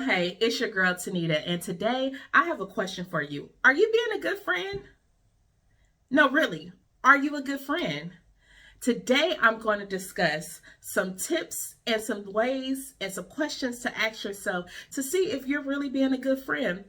Hey, it's your girl TeNita, and today I have a question for you. Are you being a good friend? No, really. Are you a good friend? Today I'm going to discuss some tips and some ways and some questions to ask yourself to see if you're really being a good friend.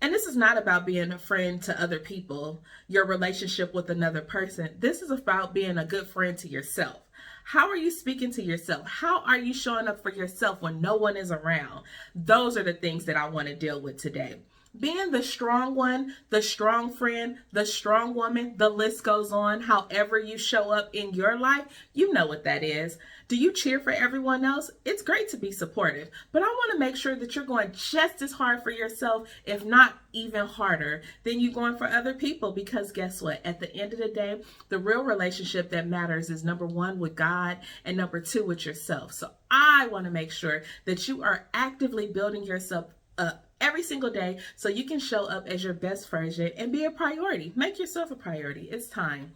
And this is not about being a friend to other people, your relationship with another person. This is about being a good friend to yourself. How are you speaking to yourself? How are you showing up for yourself when no one is around? Those are the things that I want to deal with today. Being the strong one, the strong friend, the strong woman, the list goes on. However you show up in your life, you know what that is. Do you cheer for everyone else? It's great to be supportive, but I want to make sure that you're going just as hard for yourself, if not even harder, than you going for other people. Because guess what? At the end of the day, the real relationship that matters is number one with God and number two with yourself. So I want to make sure that you are actively building yourself up every single day so you can show up as your best version and be a priority. Make yourself a priority. It's time.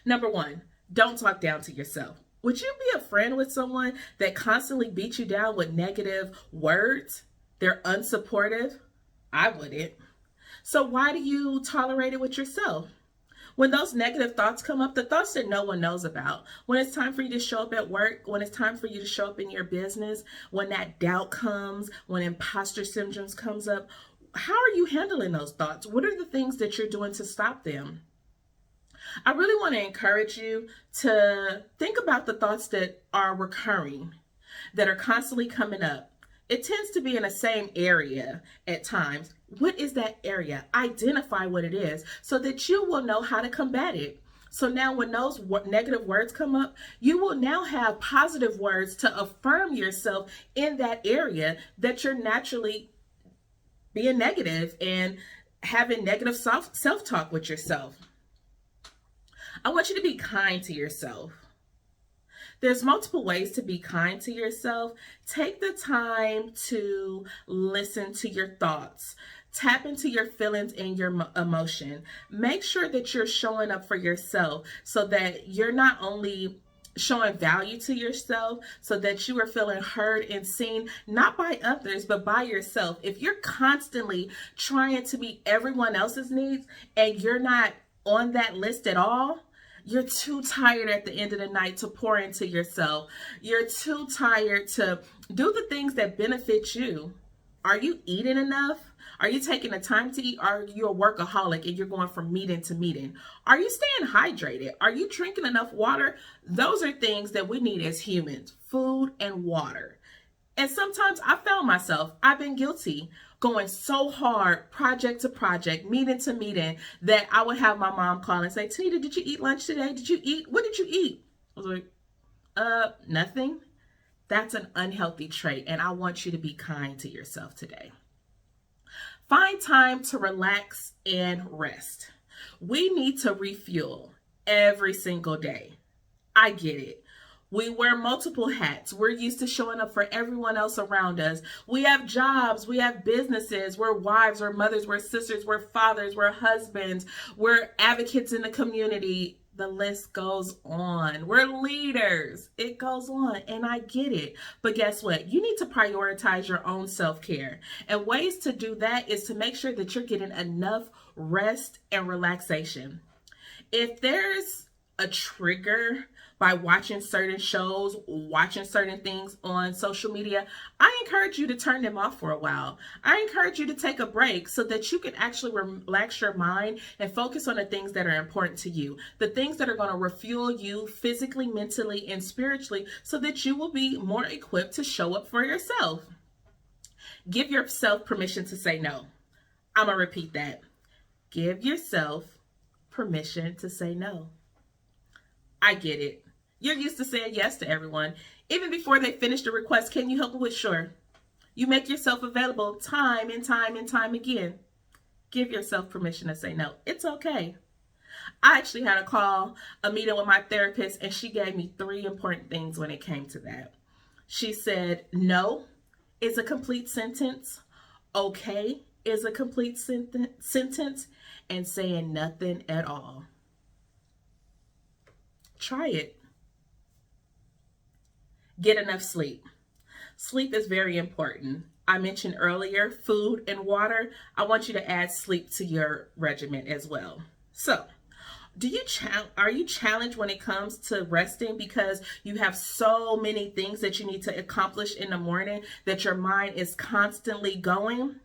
Number one, don't talk down to yourself. Would you be a friend with someone that constantly beats you down with negative words? They're unsupportive? I wouldn't. So why do you tolerate it with yourself? When those negative thoughts come up, the thoughts that no one knows about, when it's time for you to show up at work, when it's time for you to show up in your business, when that doubt comes, when imposter syndrome comes up, how are you handling those thoughts? What are the things that you're doing to stop them? I really want to encourage you to think about the thoughts that are recurring, that are constantly coming up. It tends to be in the same area at times. What is that area? Identify what it is so that you will know how to combat it. So now when those negative words come up, you will now have positive words to affirm yourself in that area that you're naturally being negative and having negative self-talk with yourself. I want you to be kind to yourself. There's multiple ways to be kind to yourself. Take the time to listen to your thoughts. Tap into your feelings and your emotion. Make sure that you're showing up for yourself so that you're not only showing value to yourself, so that you are feeling heard and seen, not by others, but by yourself. If you're constantly trying to meet everyone else's needs and you're not on that list at all, you're too tired at the end of the night to pour into yourself. You're too tired to do the things that benefit you. Are you eating enough? Are you taking the time to eat? Are you a workaholic and you're going from meeting to meeting? Are you staying hydrated? Are you drinking enough water? Those are things that we need as humans, food and water. And sometimes I found myself, I've been guilty, going so hard, project to project, meeting to meeting, that I would have my mom call and say, TeNita, did you eat lunch today? Did you eat? What did you eat? I was like, nothing. That's an unhealthy trait, and I want you to be kind to yourself today. Find time to relax and rest. We need to refuel every single day. I get it. We wear multiple hats. We're used to showing up for everyone else around us. We have jobs, we have businesses, we're wives, we're mothers, we're sisters, we're fathers, we're husbands, we're advocates in the community. The list goes on. We're leaders. It goes on, and I get it. But guess what? You need to prioritize your own self-care. And ways to do that is to make sure that you're getting enough rest and relaxation. If there's a trigger by watching certain shows, watching certain things on social media, I encourage you to turn them off for a while. I encourage you to take a break so that you can actually relax your mind and focus on the things that are important to you, the things that are going to refuel you physically, mentally, and spiritually, so that you will be more equipped to show up for yourself. Give yourself permission to say no. I'm going to repeat that. Give yourself permission to say no. I get it. You're used to saying yes to everyone. Even before they finish the request, can you help me with? Sure. You make yourself available time and time and time again. Give yourself permission to say no. It's okay. I actually had a meeting with my therapist, and she gave me 3 important things when it came to that. She said, no is a complete sentence, okay is a complete sentence, and saying nothing at all. Try it. Get enough sleep. Sleep is very important. I mentioned earlier food and water. I want you to add sleep to your regimen as well. So, are you challenged when it comes to resting because you have so many things that you need to accomplish in the morning that your mind is constantly going?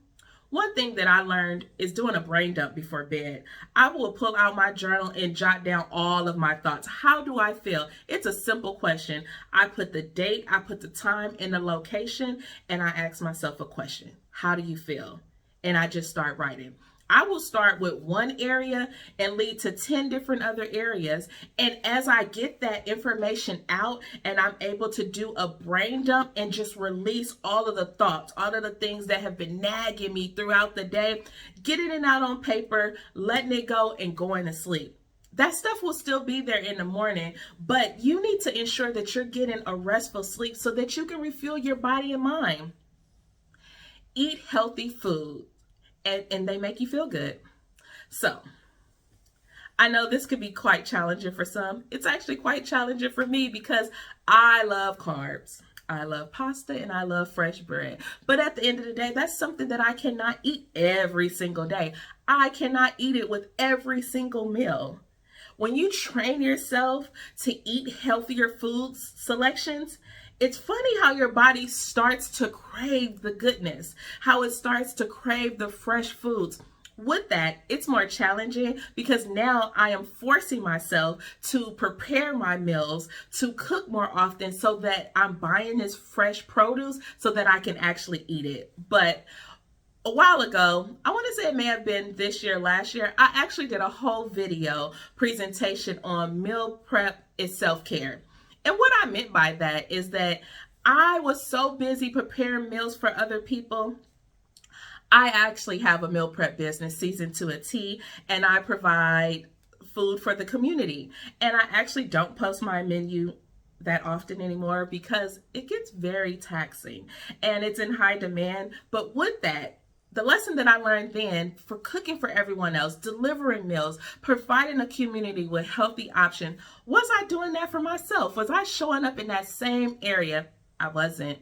One thing that I learned is doing a brain dump before bed. I will pull out my journal and jot down all of my thoughts. How do I feel? It's a simple question. I put the date, I put the time and the location, and I ask myself a question. How do you feel? And I just start writing. I will start with one area and lead to 10 different other areas. And as I get that information out and I'm able to do a brain dump and just release all of the thoughts, all of the things that have been nagging me throughout the day, getting it out on paper, letting it go, and going to sleep. That stuff will still be there in the morning, but you need to ensure that you're getting a restful sleep so that you can refuel your body and mind. Eat healthy food. And they make you feel good. So, I know this could be quite challenging for some. It's actually quite challenging for me because I love carbs. I love pasta and I love fresh bread. But at the end of the day, that's something that I cannot eat every single day. I cannot eat it with every single meal. When you train yourself to eat healthier food selections, it's funny how your body starts to crave the goodness, how it starts to crave the fresh foods. With that, it's more challenging because now I am forcing myself to prepare my meals, to cook more often so that I'm buying this fresh produce so that I can actually eat it. But a while ago, I want to say it may have been this year, last year, I actually did a whole video presentation on meal prep is self-care. And what I meant by that is that I was so busy preparing meals for other people. I actually have a meal prep business, seasoned to a T, and I provide food for the community. And I actually don't post my menu that often anymore because it gets very taxing and it's in high demand. But with that, the lesson that I learned then for cooking for everyone else, delivering meals, providing a community with healthy options, was I doing that for myself? Was I showing up in that same area? I wasn't.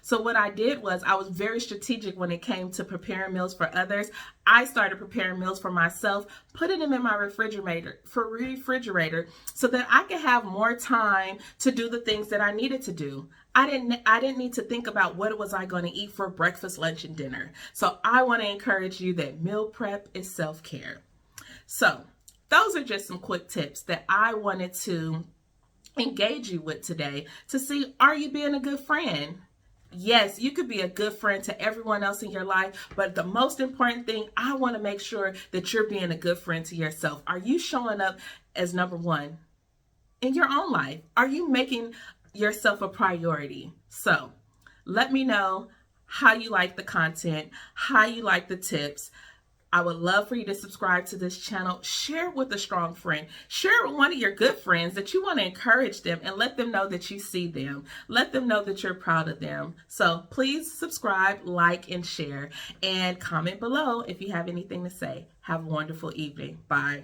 So what I did was I was very strategic when it came to preparing meals for others. I started preparing meals for myself, putting them in my refrigerator so that I could have more time to do the things that I needed to do. I didn't need to think about what was I going to eat for breakfast, lunch, and dinner. So I want to encourage you that meal prep is self-care. So those are just some quick tips that I wanted to engage you with today to see, are you being a good friend? Yes, you could be a good friend to everyone else in your life, but the most important thing, I want to make sure that you're being a good friend to yourself. Are you showing up as number one in your own life? Are you making yourself a priority? So let me know how you like the content, how you like the tips. I would love for you to subscribe to this channel. Share it with a strong friend. Share it with one of your good friends that you want to encourage them and let them know that you see them. Let them know that you're proud of them. So please subscribe, like, and share. And comment below if you have anything to say. Have a wonderful evening. Bye.